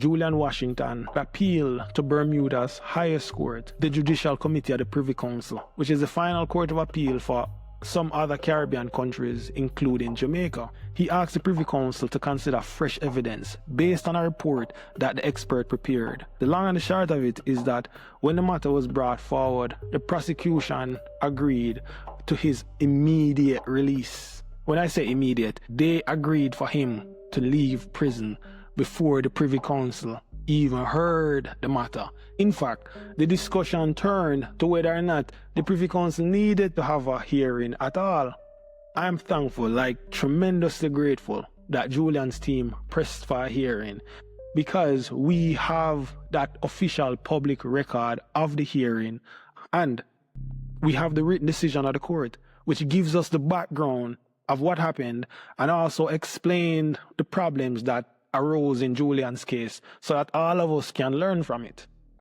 Julian Washington appealed to Bermuda's highest court, the Judicial Committee of the Privy Council, which is the final court of appeal for some other Caribbean countries, including Jamaica. He asked the Privy Council to consider fresh evidence based on a report that the expert prepared. The long and the short of it is that when the matter was brought forward, the prosecution agreed to his immediate release. When I say immediate, they agreed for him to leave prison before the Privy Council even heard the matter. In fact, the discussion turned to whether or not the Privy Council needed to have a hearing at all. I am thankful, like tremendously grateful, that Julian's team pressed for a hearing, because we have that official public record of the hearing and we have the written decision of the court, which gives us the background of what happened and also explained the problems that arose in Julian's case so that all of us can learn from it.